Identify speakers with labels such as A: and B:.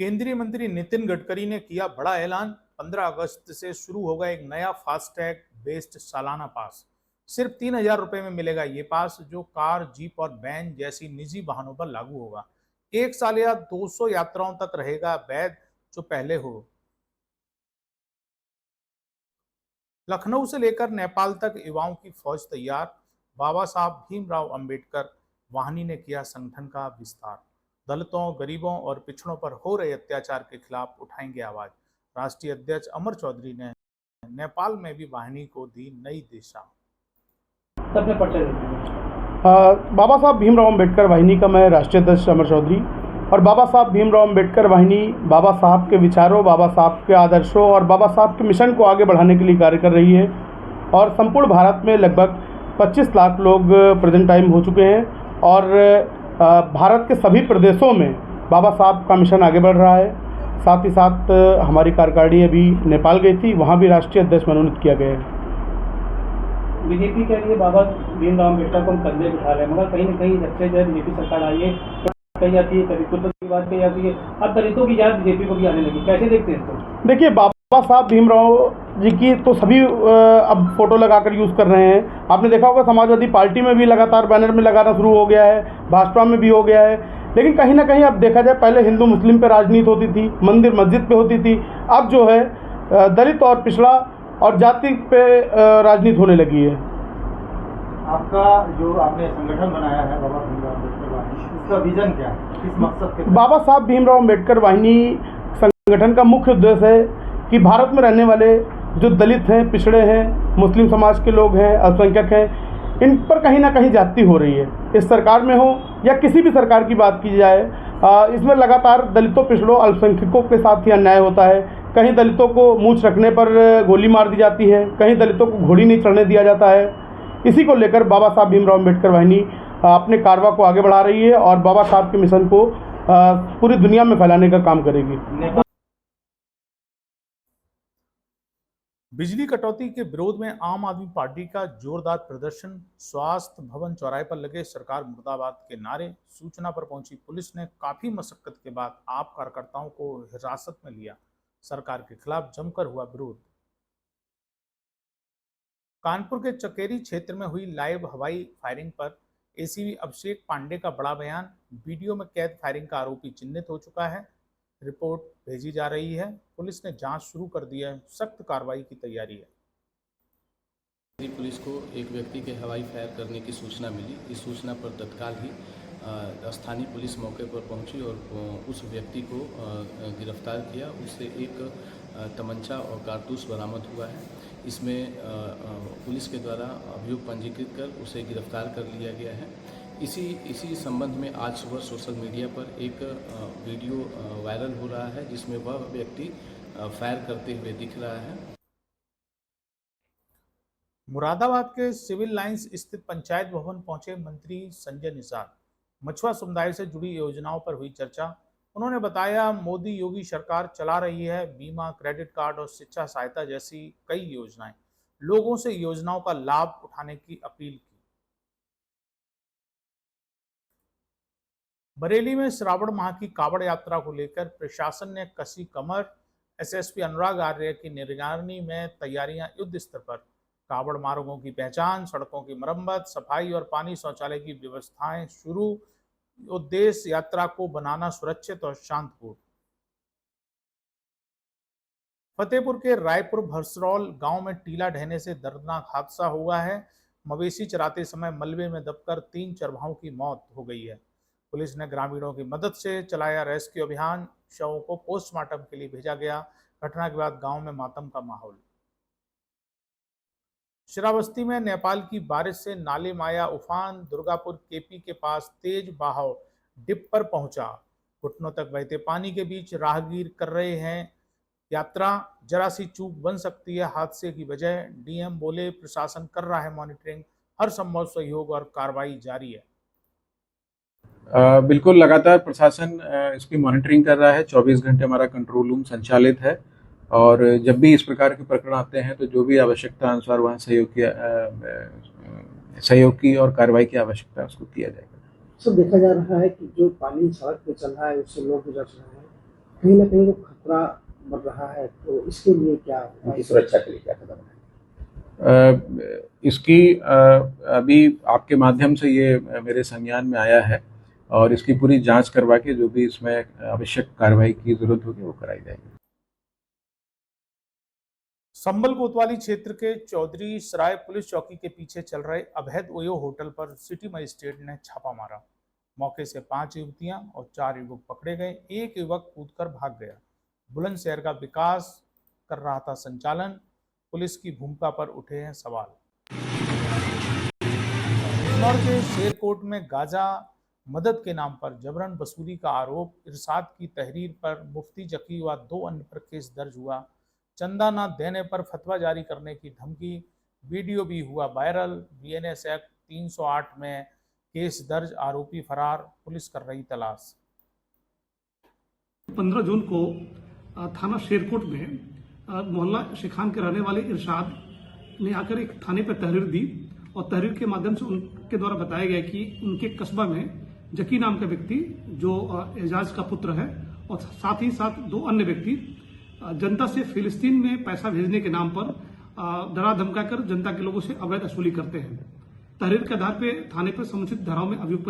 A: केंद्रीय मंत्री नितिन गडकरी ने किया बड़ा ऐलान। 15 अगस्त से शुरू होगा एक नया फास्टैग बेस्ड सालाना पास। सिर्फ 3,000 रुपए में मिलेगा ये पास, जो कार, जीप और वैन जैसी निजी वाहनों पर लागू होगा। 1 साल या 200 यात्राओं तक रहेगा वैध, जो पहले हो। लखनऊ से लेकर नेपाल तक युवाओं की फौज तैयार। बाबा साहब भीमराव अंबेडकर वाहिनी ने किया संगठन का विस्तार। दलितों, गरीबों और पिछड़ों पर हो रहे अत्याचार के खिलाफ उठाएंगे आवाज। राष्ट्रीय अध्यक्ष अमर चौधरी ने नेपाल में भी वाहिनी को दी नई दिशा।
B: सबने पर्चा बाबा साहब भीमराव अंबेडकर वाहिनी का मैं राष्ट्रीय अध्यक्ष अमर चौधरी। और बाबा साहब भीमराव अंबेडकर वाहिनी बाबा साहब के विचारों, बाबा साहब के आदर्शों और बाबा साहब के मिशन को आगे बढ़ाने के लिए कार्य कर रही है। और संपूर्ण भारत में लगभग 25 लाख लोग प्रेजेंट टाइम हो चुके हैं और भारत के सभी प्रदेशों में बाबा साहब का मिशन आगे बढ़ रहा है। साथ ही साथ हमारी कार्यकारिणी अभी नेपाल गई थी, वहाँ भी राष्ट्रीय अध्यक्ष मनोनीत किया गया है।
C: बीजेपी के लिए बाबा भीमराव अम्बेडकर को हम कंधे बिठा रहे हैं, मगर कहीं न कहीं जब से बीजेपी सरकार आई है कही जाती है, कभी कुछ की बात कही जाती है, अब दलितों की याद बीजेपी को भी आने लगी। कैसे देखते हैं इसको?
B: देखिए, बाबा साहब भीमराव जी की तो सभी अब फोटो लगाकर यूज़ कर रहे हैं। आपने देखा होगा समाजवादी पार्टी में भी लगातार बैनर में लगाना शुरू हो गया है, भाजपा में भी हो गया है। लेकिन कहीं ना कहीं अब देखा जाए, पहले हिंदू मुस्लिम पे राजनीति होती थी, मंदिर मस्जिद पे होती थी, अब जो है दलित और पिछड़ा और जाति पे राजनीति होने लगी है।
D: आपका जो आपने संगठन बनाया है बाबा भीमराव अम्बेडकर वाहिनी, इसका विजन क्या है, किस मकसद के?
B: बाबा साहब भीमराव अम्बेडकर वाहिनी संगठन का मुख्य उद्देश्य है कि भारत में रहने वाले जो दलित हैं, पिछड़े हैं, मुस्लिम समाज के लोग हैं, अल्पसंख्यक हैं, इन पर कहीं ना कहीं जाति हो रही है। इस सरकार में हो या किसी भी सरकार की बात की जाए, इसमें लगातार दलितों, पिछड़ों, अल्पसंख्यकों के साथ ही अन्याय होता है। कहीं दलितों को मूंछ रखने पर गोली मार दी जाती है, कहीं दलितों को घोड़ी नहीं चढ़ने दिया जाता है। इसी को लेकर बाबा साहब भीमराव अम्बेडकर वाहिनी अपने कारवा को आगे बढ़ा रही है और बाबा साहब के मिशन को पूरी दुनिया में फैलाने का काम करेगी।
A: बिजली कटौती के विरोध में आम आदमी पार्टी का जोरदार प्रदर्शन। स्वास्थ्य भवन चौराहे पर लगे सरकार मुर्दाबाद के नारे। सूचना पर पहुंची पुलिस ने काफी मशक्कत के बाद आप कार्यकर्ताओं को हिरासत में लिया। सरकार के खिलाफ जमकर हुआ विरोध। कानपुर के चकेरी क्षेत्र में हुई लाइव हवाई फायरिंग पर एसीपी अभिषेक पांडे का बड़ा बयान। वीडियो में कैद फायरिंग का आरोपी चिन्हित हो चुका है। रिपोर्ट भेजी जा रही है। पुलिस ने जांच शुरू कर दी है। सख्त कार्रवाई की तैयारी है।
E: पुलिस को एक व्यक्ति के हवाई फायर करने की सूचना मिली। इस सूचना पर तत्काल ही स्थानीय पुलिस मौके पर पहुंची और उस व्यक्ति को गिरफ्तार किया। उससे एक तमंचा और कारतूस बरामद हुआ है। इसमें पुलिस के द्वारा अभियोग पंजीकृत कर उसे गिरफ्तार कर लिया गया है। इसी संबंध में आज सुबह सोशल मीडिया पर एक वीडियो वायरल हो रहा है, जिसमें वह व्यक्ति फायर करते हुए दिख रहा है।
A: मुरादाबाद के सिविल लाइंस स्थित पंचायत भवन पहुंचे मंत्री संजय निषाद। मछुआ समुदाय से जुड़ी योजनाओं पर हुई चर्चा। उन्होंने बताया, मोदी योगी सरकार चला रही है बीमा, क्रेडिट कार्ड और शिक्षा सहायता जैसी कई योजनाएं। लोगों से योजनाओं का लाभ उठाने की अपील की। बरेली में श्रावण माह की कावड़ यात्रा को लेकर प्रशासन ने कसी कमर। एसएसपी अनुराग आर्य की निगरानी में तैयारियां युद्ध स्तर पर। कावड़ मार्गों की पहचान, सड़कों की मरम्मत, सफाई और पानी शौचालय की व्यवस्थाएं शुरू। उद्देश्य यात्रा को बनाना सुरक्षित और शांतिपूर्ण। फतेहपुर के रायपुर भरसरौल गांव में टीला ढहने से दर्दनाक हादसा हुआ है। मवेशी चराते समय मलबे में दबकर 3 चरवाहों की मौत हो गई है। पुलिस ने ग्रामीणों की मदद से चलाया रेस्क्यू अभियान। शवों को पोस्टमार्टम के लिए भेजा गया। घटना के बाद गांव में मातम का माहौल। श्रावस्ती में नेपाल की बारिश से नाले माया उफान। दुर्गापुर केपी के पास तेज बहाव डिप पर पहुंचा। घुटनों तक बहते पानी के बीच राहगीर कर रहे हैं यात्रा। जरा सी चूक बन सकती है हादसे की वजह। डीएम बोले, प्रशासन कर रहा है मॉनिटरिंग, हर संभव सहयोग और कार्रवाई जारी है।
F: बिल्कुल, लगातार प्रशासन इसकी मॉनिटरिंग कर रहा है। 24 घंटे हमारा कंट्रोल रूम संचालित है और जब भी इस प्रकार के प्रकरण आते हैं तो जो भी आवश्यकता अनुसार वहाँ सहयोग की और कार्रवाई की आवश्यकता है उसको किया जाएगा।
D: सर, देखा जा रहा है कि जो पानी सड़क पे चल रहा है उससे लोग गुजर रहे हैं,
G: कहीं ना कहीं वो खतरा बढ़ रहा है, तो इसके लिए क्या, उनकी सुरक्षा के लिए क्या कदम है?
F: इसकी अभी आपके माध्यम से ये मेरे संज्ञान में आया है और इसकी पूरी जांच करवा के जो भी इसमें आवश्यक कार्रवाई की जरूरत होगी वो कराई जाएगी।
A: संभल कोतवाली क्षेत्र के चौधरी सराय पुलिस चौकी के पीछे चल रहे अवैध ओयो होटल पर सिटी मजिस्ट्रेट ने छापा मारा। मौके से 5 युवतियां और 4 युवक पकड़े गए। एक युवक कूदकर भाग गया। बुलंदशहर का विकास कर रहा था संचालन। पुलिस की भूमिका पर उठे हैं सवाल। इंदौर के शेरकोट में गाजा मदद के नाम पर जबरन वसूली का आरोप, इरशाद की तहरीर पर मुफ्ती जकी व 2 अन्य पर केस दर्ज हुआ। चंदा न देने पर फतवा जारी करने की धमकी, वीडियो भी हुआ वायरल। बीएनएस एक्ट 308 में केस दर्ज, आरोपी फरार, पुलिस कर रही तलाश।
H: 15 जून को थाना शेरकोट में मोहल्ला शेखान के रहने वाले इरशाद ने आकर एक थाने पर तहरीर दी और तहरीर के माध्यम से उनके द्वारा बताया गया कि उनके कस्बा में जकी नाम का व्यक्ति जो एजाज का पुत्र है और साथ ही साथ 2 अन्य व्यक्ति जनता से फिलिस्तीन में पैसा भेजने के नाम पर डरा धमका कर जनता के लोगों से अवैध वसूली करते हैं। तहरीर के आधार पर थाने पर समुचित धाराओं में अभियोग